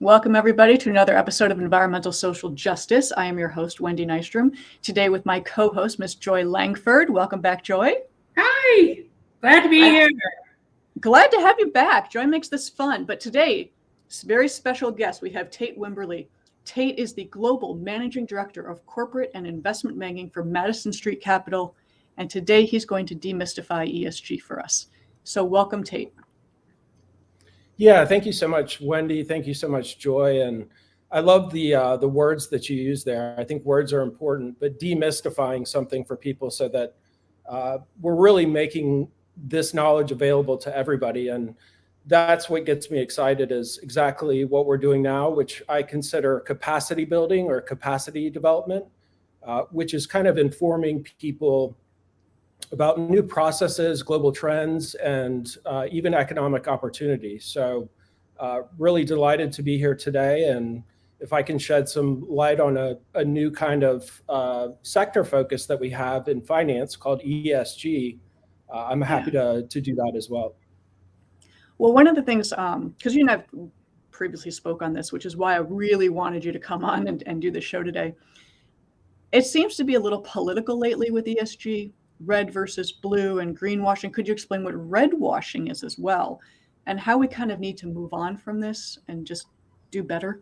Welcome, everybody, to another episode of Environmental Social Justice. I am your host, Wendy Nystrom, today with my co-host, Miss Joy Langford. Welcome back, Joy. Hi. Glad to be here. Glad to have you back. Joy makes this fun. But today, very special guest, we have Tate Wimberley. Tate is the Global Managing Director of Corporate and Investment Banking for Madison Street Capital. And today he's going to demystify ESG for us. So welcome, Tate. Yeah, thank you so much, Wendy. Thank you so much, Joy. And I love the words that you use there. I think words are important, but demystifying something for people so that we're really making this knowledge available to everybody. And that's what gets me excited, is exactly what we're doing now, which I consider capacity building or capacity development, which is kind of informing people about new processes, global trends, and even economic opportunities. So really delighted to be here today. And if I can shed some light on a new kind of sector focus that we have in finance called ESG, I'm happy to do that as well. Well, one of the things, because you and I've previously spoke on this, which is why I really wanted you to come on and do the show today. It seems to be a little political lately with ESG. Red versus blue and greenwashing. Could you explain what red washing is as well, and how we kind of need to move on from this and just do better?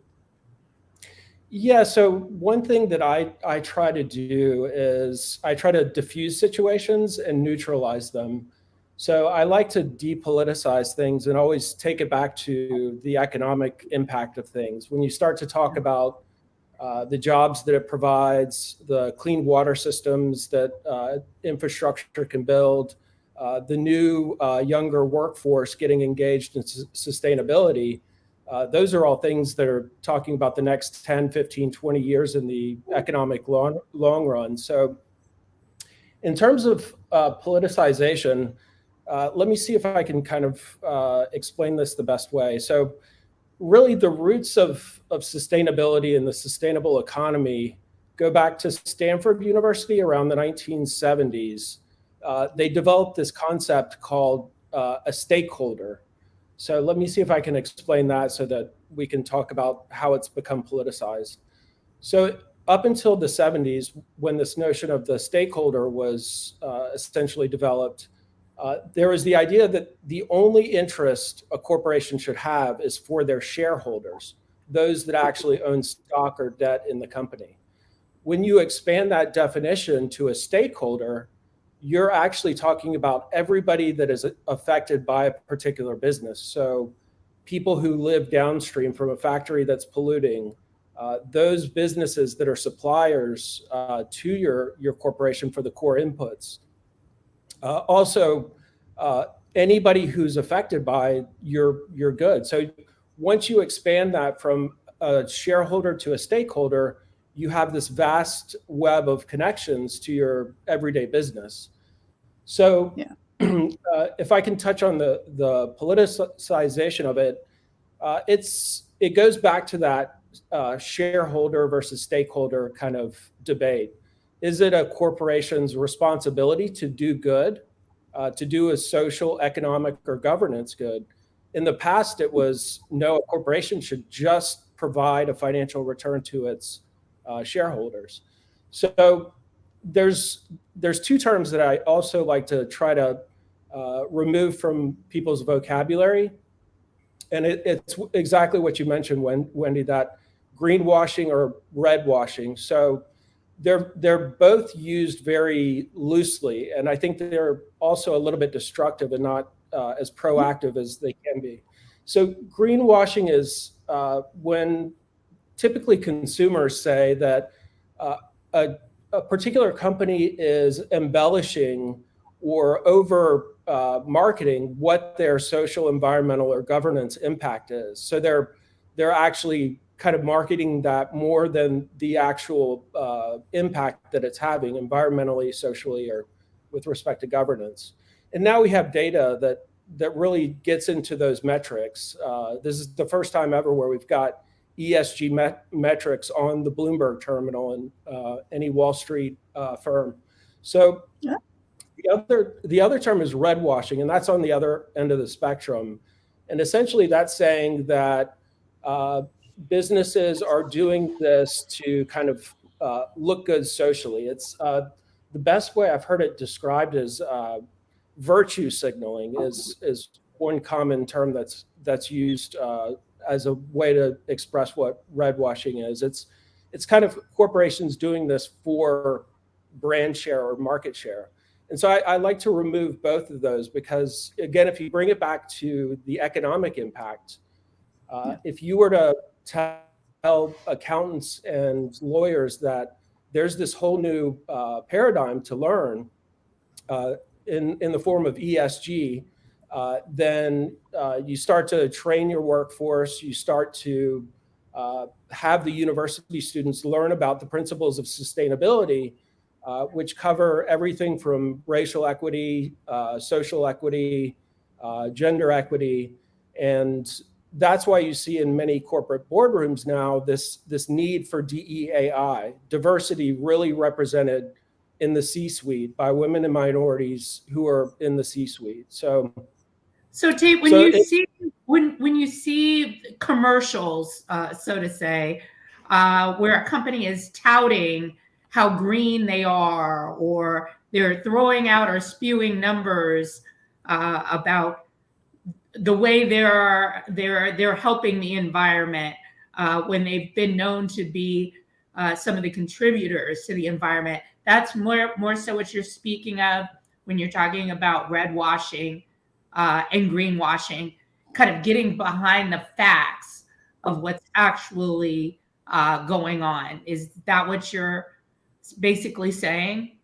Yeah, so one thing that I try to do is I try to diffuse situations and neutralize them. So I like to depoliticize things and always take it back to the economic impact of things. When you start to talk about the jobs that it provides, the clean water systems that infrastructure can build, the new younger workforce getting engaged in sustainability, those are all things that are talking about the next 10, 15, 20 years in the economic long run. So in terms of politicization, let me see if I can kind of explain this the best way. So really, the roots of sustainability and the sustainable economy go back to Stanford University around the 1970s. They developed this concept called a stakeholder. So let me see if I can explain that so that we can talk about how it's become politicized. So up until the 70s, when this notion of the stakeholder was essentially developed, there was the idea that the only interest a corporation should have is for their shareholders, those that actually own stock or debt in the company. When you expand that definition to a stakeholder, you're actually talking about everybody that is affected by a particular business. So people who live downstream from a factory that's polluting, those businesses that are suppliers to your corporation for the core inputs. Also, anybody who's affected by your goods. So once you expand that from a shareholder to a stakeholder, you have this vast web of connections to your everyday business. So if I can touch on the politicization of it, it goes back to that shareholder versus stakeholder kind of debate. Is it a corporation's responsibility to do good, to do a social, economic, or governance good? In the past, it was no, a corporation should just provide a financial return to its shareholders. So there's two terms that I also like to try to remove from people's vocabulary. And it's exactly what you mentioned, Wendy, that greenwashing or red washing. So they're both used very loosely, and I think they're also a little bit destructive and not as proactive as they can be. So greenwashing is when typically consumers say that a particular company is embellishing or over marketing what their social, environmental, or governance impact is. So they're actually kind of marketing that more than the actual impact that it's having environmentally, socially, or with respect to governance. And now we have data that really gets into those metrics. This is the first time ever where we've got ESG metrics on the Bloomberg terminal and any Wall Street firm. So the other term is red washing, and that's on the other end of the spectrum. And essentially that's saying that businesses are doing this to kind of look good socially. It's the best way I've heard it described as virtue signaling is one common term that's used as a way to express what red washing is. It's kind of corporations doing this for brand share or market share. And so I like to remove both of those because, again, if you bring it back to the economic impact, if you were to tell accountants and lawyers that there's this whole new paradigm to learn in the form of ESG, then you start to train your workforce, you start to have the university students learn about the principles of sustainability, which cover everything from racial equity, social equity, gender equity. And that's why you see in many corporate boardrooms now this need for DEAI, diversity really represented in the C-suite by women and minorities who are in the C-suite. So Tate, when you see commercials, so to say, where a company is touting how green they are, or they're throwing out or spewing numbers about the way they're helping the environment, when they've been known to be some of the contributors to the environment, that's more so what you're speaking of when you're talking about red washing and greenwashing, kind of getting behind the facts of what's actually going on. Is that what you're basically saying?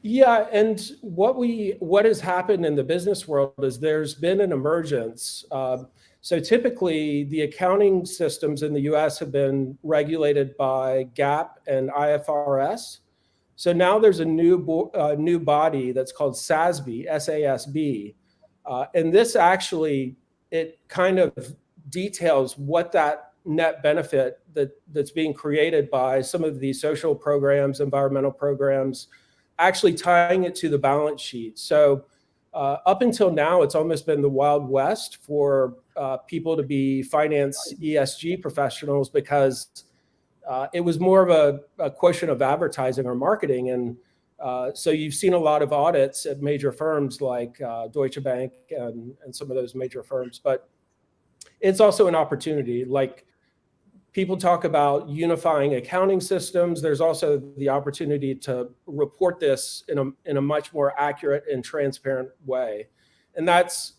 Yeah, and what has happened in the business world is there's been an emergence. So typically, the accounting systems in the U.S. have been regulated by GAAP and IFRS. So now there's a new body that's called SASB, SASB, and this actually, it kind of details what that net benefit that's being created by some of these social programs, environmental programs, actually tying it to the balance sheet. So up until now, it's almost been the Wild West for people to be finance ESG professionals because it was more of a question of advertising or marketing. And so you've seen a lot of audits at major firms like Deutsche Bank and some of those major firms, but it's also an opportunity. Like, people talk about unifying accounting systems. There's also the opportunity to report this in a much more accurate and transparent way. And that's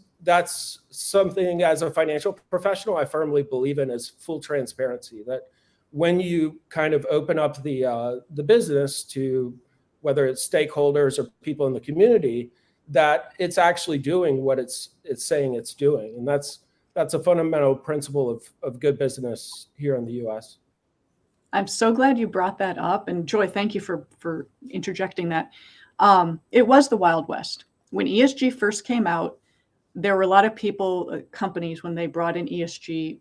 something, as a financial professional, I firmly believe in, is full transparency. That when you kind of open up the business to whether it's stakeholders or people in the community, that it's actually doing what it's saying it's doing. And that's a fundamental principle of good business here in the U.S. I'm so glad you brought that up. And Joy, thank you for interjecting that. It was the Wild West. When ESG first came out, there were a lot of people, companies, when they brought in ESG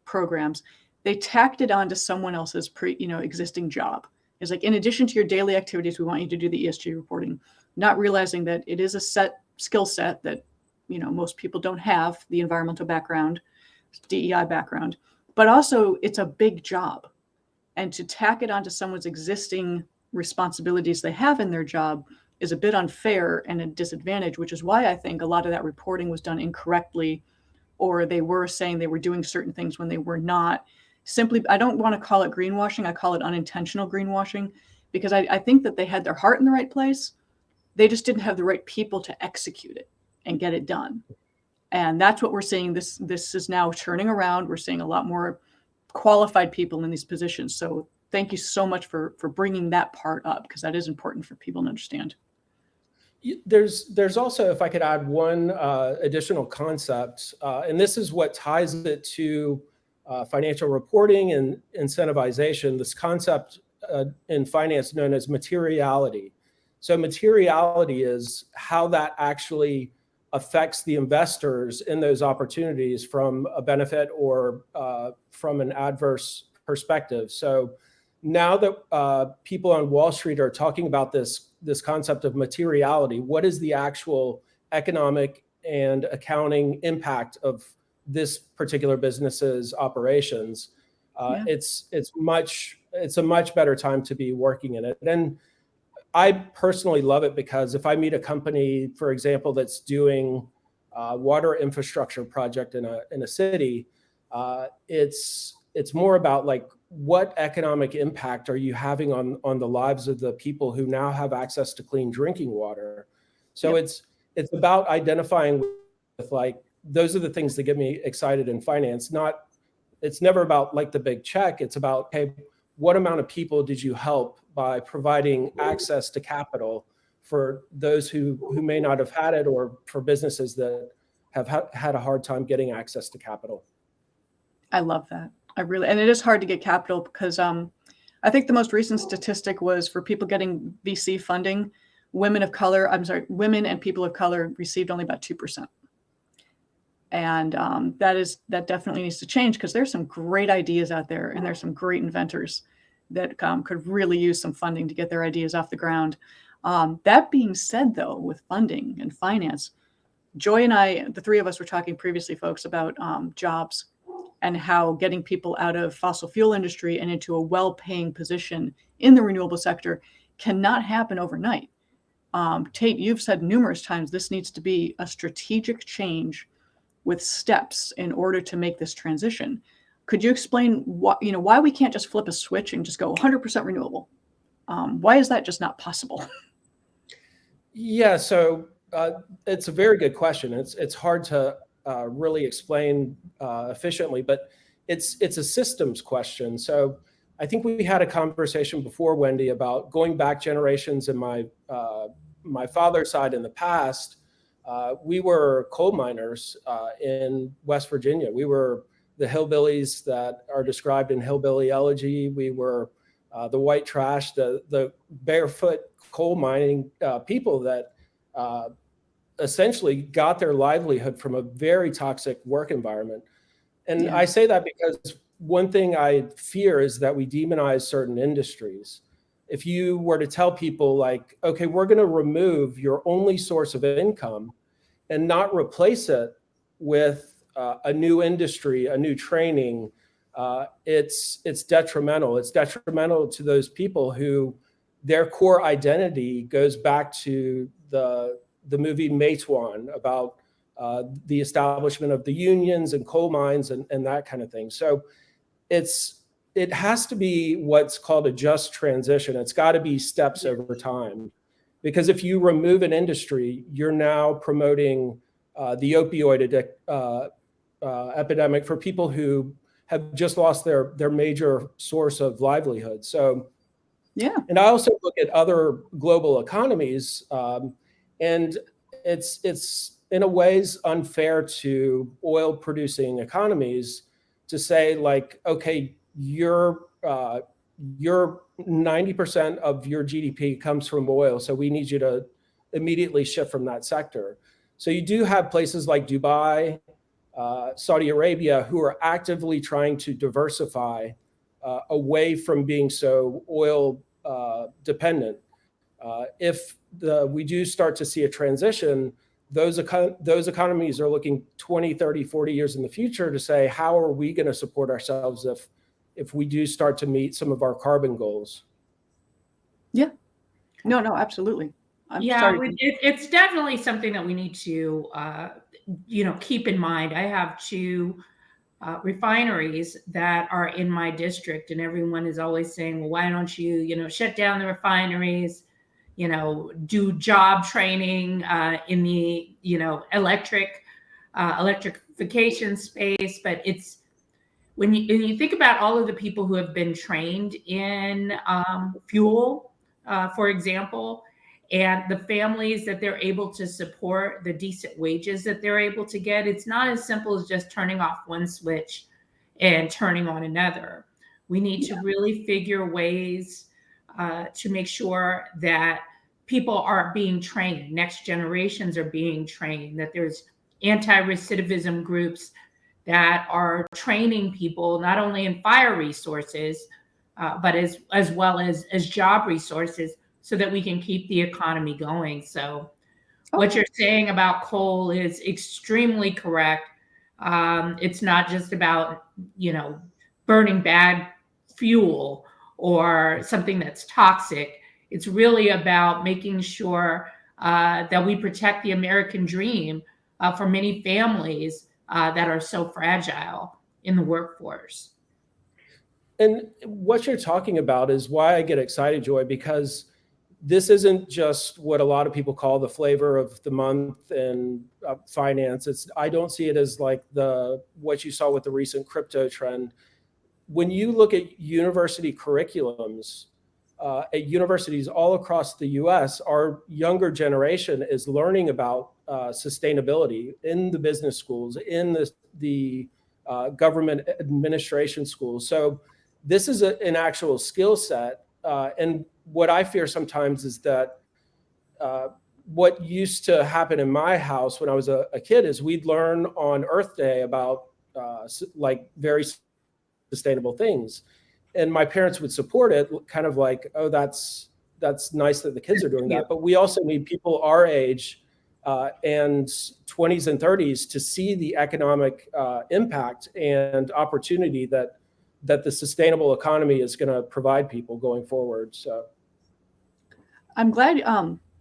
programs, they tacked it onto someone else's existing job. It's like, in addition to your daily activities, we want you to do the ESG reporting, not realizing that it is a skill set that most people don't have, the environmental background, DEI background, but also it's a big job. And to tack it onto someone's existing responsibilities they have in their job is a bit unfair and a disadvantage, which is why I think a lot of that reporting was done incorrectly, or they were saying they were doing certain things when they were not. Simply, I don't want to call it greenwashing. I call it unintentional greenwashing, because I think that they had their heart in the right place. They just didn't have the right people to execute it and get it done. And that's what we're seeing. This is now turning around. We're seeing a lot more qualified people in these positions. So thank you so much for bringing that part up, because that is important for people to understand. There's also, if I could add one additional concept, and this is what ties it to financial reporting and incentivization, this concept in finance known as materiality. So materiality is how that actually affects the investors in those opportunities from a benefit or from an adverse perspective. So now that people on Wall Street are talking about this concept of materiality, what is the actual economic and accounting impact of this particular business's operations, it's a much better time to be working in it. And I personally love it because if I meet a company, for example, that's doing water infrastructure project in a city, it's more about like, what economic impact are you having on the lives of the people who now have access to clean drinking water? So it's about identifying with like, those are the things that get me excited in finance. It's never about like the big check. It's about, hey, what amount of people did you help by providing access to capital for those who may not have had it, or for businesses that have had a hard time getting access to capital? I love that. And it is hard to get capital because I think the most recent statistic was for people getting VC funding, women and people of color received only about 2%. And that definitely needs to change, because there's some great ideas out there, and there's some great inventors that could really use some funding to get their ideas off the ground. That being said, though, with funding and finance, Joy and I, the three of us, were talking previously, folks, about jobs and how getting people out of fossil fuel industry and into a well-paying position in the renewable sector cannot happen overnight. Tate, you've said numerous times this needs to be a strategic change with steps in order to make this transition. Could you explain why we can't just flip a switch and just go 100% renewable? Why is that just not possible? Yeah, so it's a very good question. It's hard to really explain efficiently, but it's a systems question. So I think we had a conversation before, Wendy, about going back generations in my father's side in the past. We were coal miners in West Virginia. We were the hillbillies that are described in Hillbilly Elegy. We were the white trash, the barefoot coal mining people that essentially got their livelihood from a very toxic work environment. And I say that because one thing I fear is that we demonize certain industries. If you were to tell people like, okay, we're going to remove your only source of income and not replace it with a new industry, a new training, it's detrimental. It's detrimental to those people who their core identity goes back to the movie 𝐼𝒍𝒂𝒎𝒊𝒏𝒈 about the establishment of the unions and coal mines and that kind of thing. So it has to be what's called a just transition. It's got to be steps over time, because if you remove an industry, you're now promoting the opioid epidemic for people who have just lost their major source of livelihood. So, and I also look at other global economies, and it's in a ways unfair to oil producing economies to say like, okay, your 90% of your GDP comes from oil, so we need you to immediately shift from that sector. So you do have places like Dubai, Saudi Arabia, who are actively trying to diversify away from being so oil dependent. If we do start to see a transition, those economies are looking 20, 30, 40 years in the future to say, how are we going to support ourselves if we do start to meet some of our carbon goals? Yeah. No, absolutely. It's definitely something that we need to, keep in mind. I have two refineries that are in my district, and everyone is always saying, well, why don't you, shut down the refineries, do job training in the, electrification space. But it's, when you think about all of the people who have been trained in fuel, for example, and the families that they're able to support, the decent wages that they're able to get, it's not as simple as just turning off one switch and turning on another. We need to really figure ways to make sure that people are being trained, next generations are being trained, that there's anti-recidivism groups that are training people not only in fire resources, but as well as job resources, so that we can keep the economy going. So what you're saying about coal is extremely correct. It's not just about, burning bad fuel or something that's toxic. It's really about making sure that we protect the American dream for many families that are so fragile in the workforce. And what you're talking about is why I get excited, Joy, because this isn't just what a lot of people call the flavor of the month in finance. I don't see it as like what you saw with the recent crypto trend. When you look at university curriculums at universities all across the US, our younger generation is learning about sustainability in the business schools, in the government administration schools. So this is an actual skill set. And what I fear sometimes is that what used to happen in my house when I was a kid is we'd learn on Earth Day about like very sustainable things. And my parents would support it, kind of like, oh, that's nice that the kids are doing that. But we also need people our age and 20s and 30s to see the economic impact and opportunity that the sustainable economy is going to provide people going forward. So I'm glad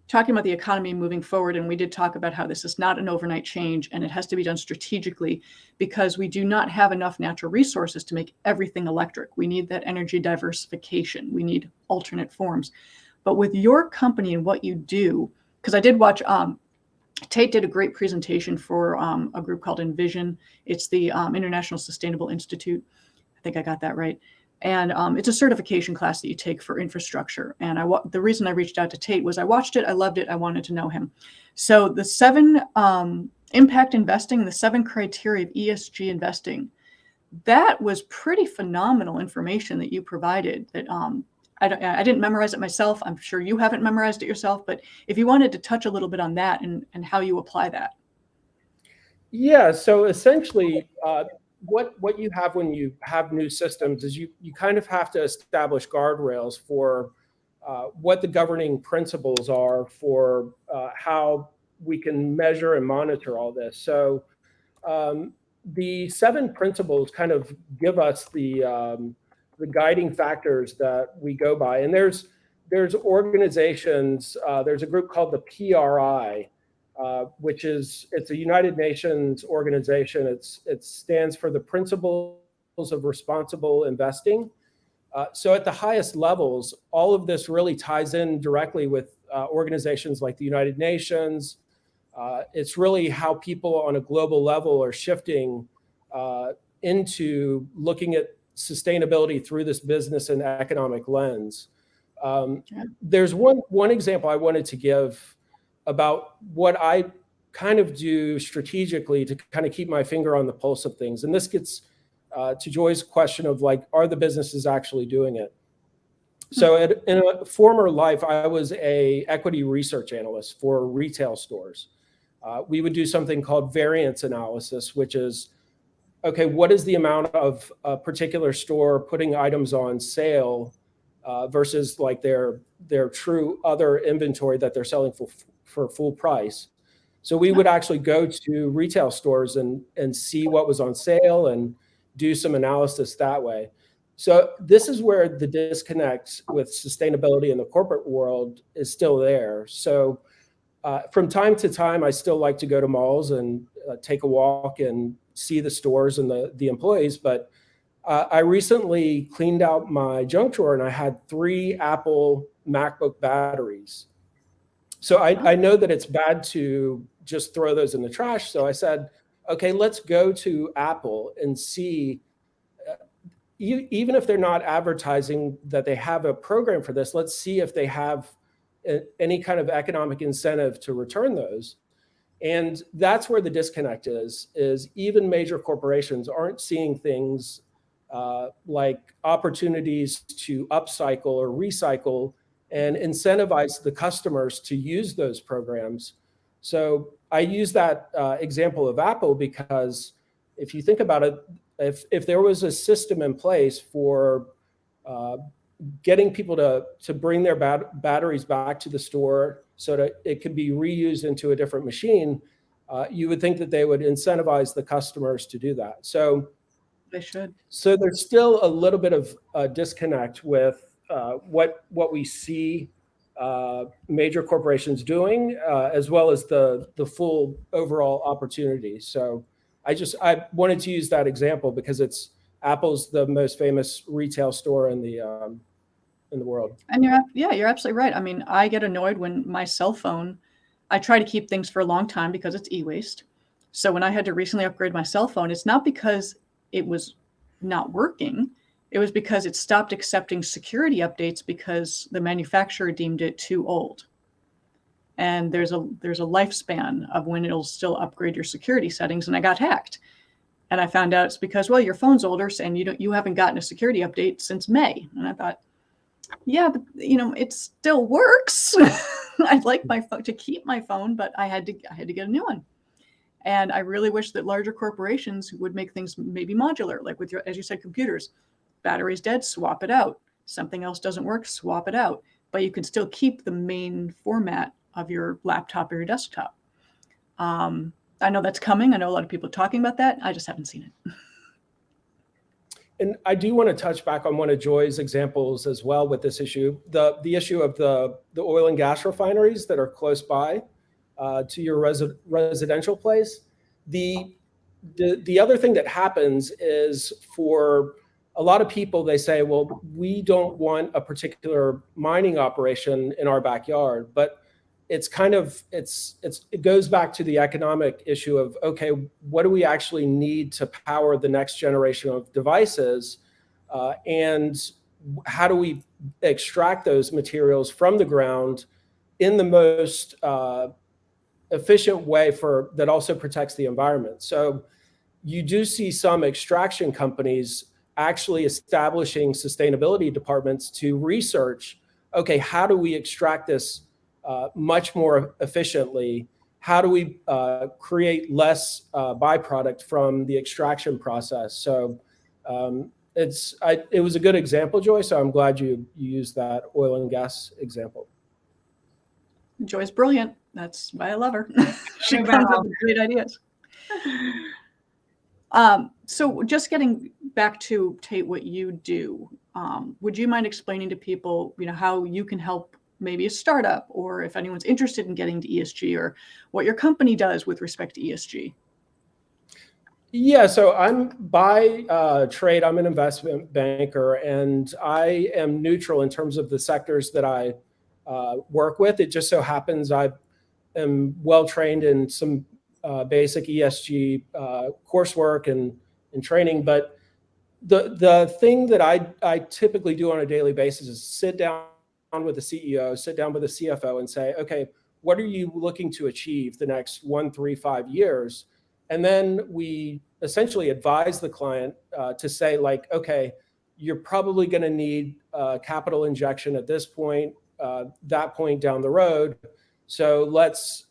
talking about the economy moving forward, and we did talk about how this is not an overnight change and it has to be done strategically because we do not have enough natural resources to make everything electric. We need that energy diversification. We need alternate forms. But with your company and what you do, because I did watch, Tate did a great presentation for a group called 𝑦𝒍𝒂𝒎𝒊𝒏𝒈. It's the International Sustainable Institute. I think I got that right. And it's a certification class that you take for infrastructure. And the reason I reached out to Tate was I watched it, I loved it, I wanted to know him. So the 7 impact investing, the 7 criteria of ESG investing, that was pretty phenomenal information that you provided. That I didn't memorize it myself. I'm sure you haven't memorized it yourself, but if you wanted to touch a little bit on that and how you apply that. Yeah, so essentially, what you have when you have new systems is you kind of have to establish guardrails for what the governing principles are for how we can measure and monitor all this. So the 7 principles kind of give us the guiding factors that we go by. And there's organizations, there's a group called the PRI, which it's a United Nations organization. It stands for the Principles of Responsible Investing. So at the highest levels, all of this really ties in directly with organizations like the United Nations. It's really how people on a global level are shifting into looking at sustainability through this business and economic lens. There's one example I wanted to give about what I kind of do strategically to kind of keep my finger on the pulse of things. And this gets to Joy's question of like, are the businesses actually doing it? So in a former life, I was a equity research analyst for retail stores. We would do something called variance analysis, which is, okay, what is the amount of a particular store putting items on sale versus like their true other inventory that they're selling for full price. So we would actually go to retail stores and see what was on sale and do some analysis that way. So this is where the disconnect with sustainability in the corporate world is still there. So from time to time, I still like to go to malls and take a walk and see the stores and the employees. But I recently cleaned out my junk drawer and I had 3 Apple MacBook batteries. So I know that it's bad to just throw those in the trash. So I said, okay, let's go to Apple and see, even if they're not advertising that they have a program for this, let's see if they have any kind of economic incentive to return those. And that's where the disconnect is even major corporations aren't seeing things like opportunities to upcycle or recycle and incentivize the customers to use those programs. So I use that example of Apple because if you think about it, if there was a system in place for getting people to bring their batteries back to the store so that it could be reused into a different machine, you would think that they would incentivize the customers to do that. So They should. So there's still a little bit of a disconnect with what we see major corporations doing, as well as the full overall opportunity. So I wanted to use that example because Apple's the most famous retail store in the world. And you're absolutely right. I mean, I get annoyed when my cell phone, I try to keep things for a long time because it's e-waste. So when I had to recently upgrade my cell phone, it's not because it was not working. It was because it stopped accepting security updates because the manufacturer deemed it too old. And there's a lifespan of when it'll still upgrade your security settings. And I got hacked. And I found out it's because, well, your phone's older and you haven't gotten a security update since May. And I thought, yeah, but it still works. I'd like my phone to keep my phone, but I had to get a new one. And I really wish that larger corporations would make things maybe modular, like with as you said, computers. Battery's dead, swap it out. Something else doesn't work, swap it out. But you can still keep the main format of your laptop or your desktop. I know that's coming. I know a lot of people are talking about that. I just haven't seen it. And I do want to touch back on one of Joy's examples as well with this issue, the issue of the oil and gas refineries that are close by to your residential place. The other thing that happens is for a lot of people, they say, well, we don't want a particular mining operation in our backyard, but it's kind of, it goes back to the economic issue of, okay, what do we actually need to power the next generation of devices? And how do we extract those materials from the ground in the most efficient way that also protects the environment? So you do see some extraction companies actually establishing sustainability departments to research, okay, how do we extract this much more efficiently? How do we create less byproduct from the extraction process? So it was a good example, Joy, so I'm glad you used that oil and gas example. Joy's brilliant. That's why I love her. She comes up with great ideas. So just getting back to, Tate, what you do, would you mind explaining to people, how you can help maybe a startup, or if anyone's interested in getting to ESG, or what your company does with respect to ESG? Yeah, so I'm by trade, I'm an investment banker, and I am neutral in terms of the sectors that I work with. It just so happens I am well trained in some basic ESG coursework and training, but the thing that I typically do on a daily basis is sit down with the CEO, sit down with the CFO and say, okay, what are you looking to achieve the next 1, 3, 5 years? And then we essentially advise the client to say, like, okay, you're probably going to need capital injection at this point, that point down the road. So let's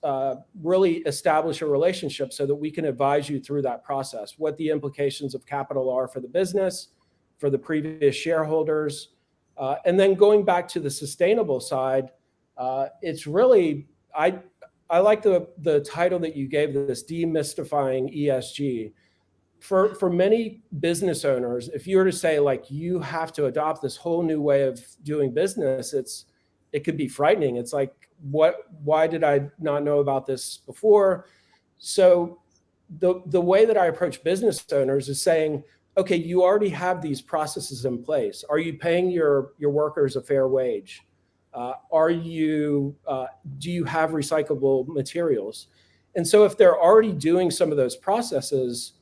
really establish a relationship so that we can advise you through that process, what the implications of capital are for the business, for the previous shareholders. And then going back to the sustainable side, it's really, I like the title that you gave this, demystifying ESG. For many business owners, if you were to say, like, you have to adopt this whole new way of doing business, it could be frightening. It's like, why did I not know about this before? So the way that I approach business owners is saying, okay, you already have these processes in place. Are you paying your workers a fair wage? Do you have recyclable materials? And so if they're already doing some of those processes,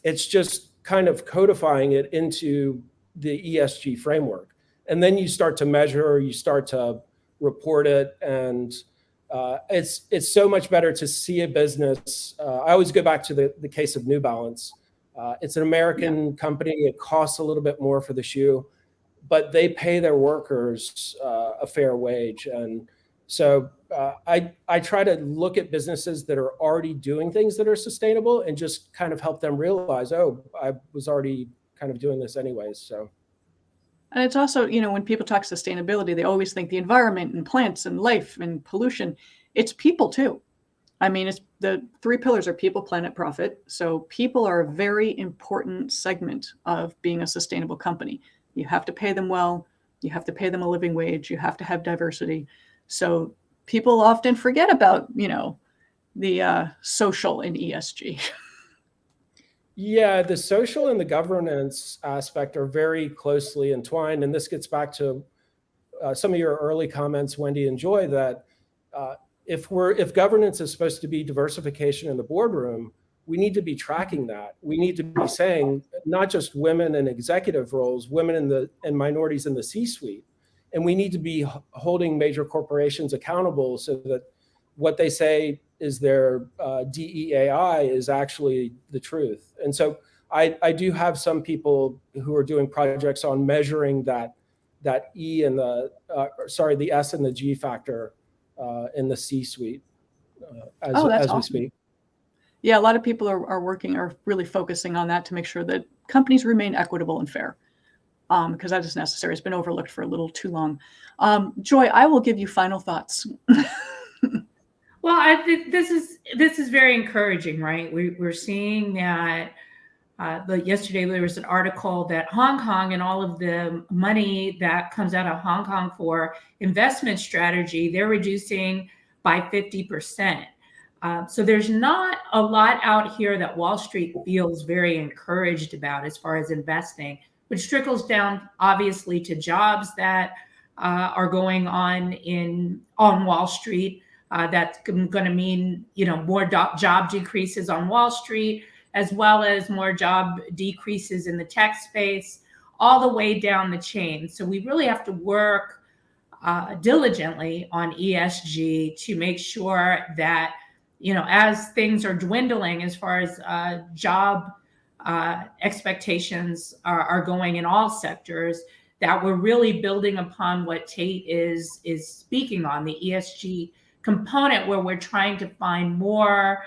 it's just kind of codifying it into the ESG framework. And then you start to measure, you start to report it, and it's so much better to see a business. I always go back to the case of New Balance. It's an American company. It costs a little bit more for the shoe, but they pay their workers a fair wage. And so I try to look at businesses that are already doing things that are sustainable and just kind of help them realize, oh, I was already kind of doing this anyways. So. And it's also, when people talk sustainability, they always think the environment and plants and life and pollution. It's people too. I mean, it's the 3 pillars are people, planet, profit. So people are a very important segment of being a sustainable company. You have to pay them well. You have to pay them a living wage. You have to have diversity. So people often forget about, the social in ESG. Yeah, the social and the governance aspect are very closely entwined. And this gets back to some of your early comments, Wendy and Joy, that if governance is supposed to be diversification in the boardroom, we need to be tracking that. We need to be saying not just women in executive roles, women and minorities in the C-suite. And we need to be holding major corporations accountable so that what they say is their DEAI is actually the truth. And so I do have some people who are doing projects on measuring that E and the S and the G factor in the C-suite as awesome. we speak. Yeah, a lot of people are really focusing on that to make sure that companies remain equitable and fair, because that is necessary. It's been overlooked for a little too long. Joy, I will give you final thoughts. Well, I think this is very encouraging, right? We're seeing that. Yesterday there was an article that Hong Kong and all of the money that comes out of Hong Kong for investment strategy, they're reducing by 50%. So there's not a lot out here that Wall Street feels very encouraged about as far as investing, which trickles down obviously to jobs that are going on Wall Street. That's going to mean, more job decreases on Wall Street, as well as more job decreases in the tech space, all the way down the chain. So we really have to work diligently on ESG to make sure that, as things are dwindling as far as job expectations are going in all sectors, that we're really building upon what Tate is speaking on, the ESG component, where we're trying to find more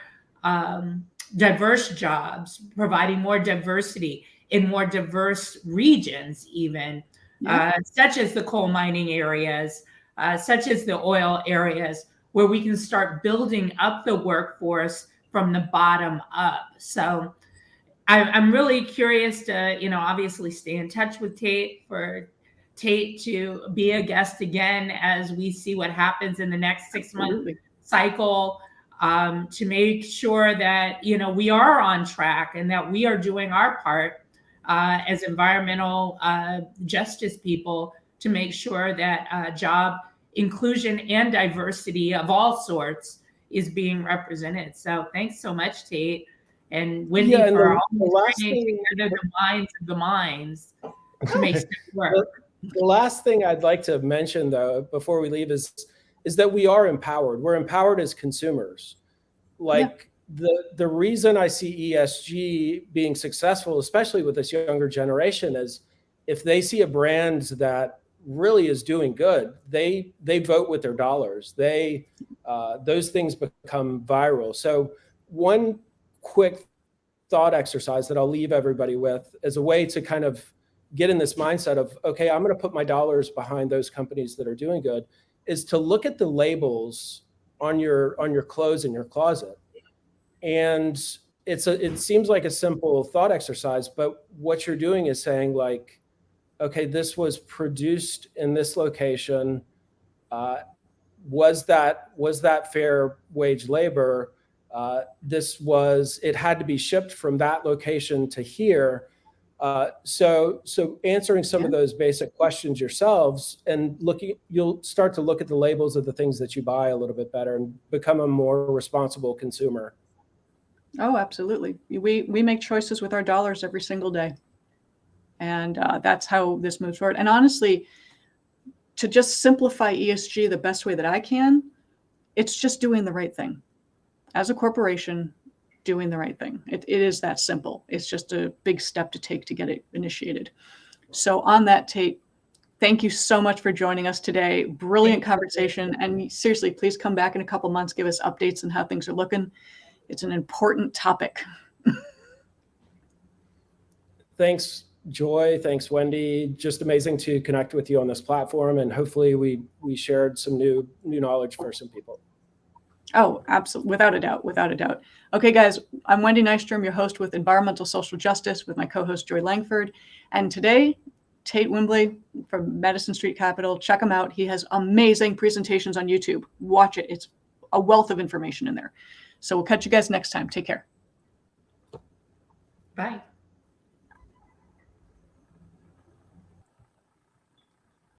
diverse jobs, providing more diversity in more diverse regions, even such as the coal mining areas, such as the oil areas, where we can start building up the workforce from the bottom up. So I'm really curious to, obviously stay in touch with Tate, for Tate to be a guest again as we see what happens in the next 6-month cycle, to make sure that, we are on track and that we are doing our part as environmental justice people to make sure that job inclusion and diversity of all sorts is being represented. So thanks so much, Tate and Wendy, for all bringing together the minds of the minds to make stuff work. The last thing I'd like to mention, though, before we leave is that we are empowered. We're empowered as consumers. The reason I see ESG being successful, especially with this younger generation, is if they see a brand that really is doing good, they vote with their dollars. Those things become viral. So one quick thought exercise that I'll leave everybody with as a way to kind of get in this mindset of, okay, I'm going to put my dollars behind those companies that are doing good, is to look at the labels on your clothes in your closet. And it seems like a simple thought exercise, but what you're doing is saying, like, okay, this was produced in this location. Was that fair wage labor? It had to be shipped from that location to here. So answering some of those basic questions yourselves and you'll start to look at the labels of the things that you buy a little bit better and become a more responsible consumer. Oh, absolutely. We make choices with our dollars every single day. And that's how this moves forward. And honestly, to just simplify ESG the best way that I can, it's just doing the right thing. As a corporation, doing the right thing. It is that simple. It's just a big step to take to get it initiated. So on that, Tate, thank you so much for joining us today. Brilliant conversation. And seriously, please come back in a couple months, give us updates on how things are looking. It's an important topic. Thanks, Joy. Thanks, Wendy. Just amazing to connect with you on this platform. And hopefully we shared some new knowledge for some people. Oh, absolutely. Without a doubt. Without a doubt. Okay, guys, I'm Wendy Nystrom, your host with Environmental Social Justice with my co-host Joy Langford. And today, Tate Wimberley from Madison Street Capital. Check him out. He has amazing presentations on YouTube. Watch it. It's a wealth of information in there. So we'll catch you guys next time. Take care. Bye.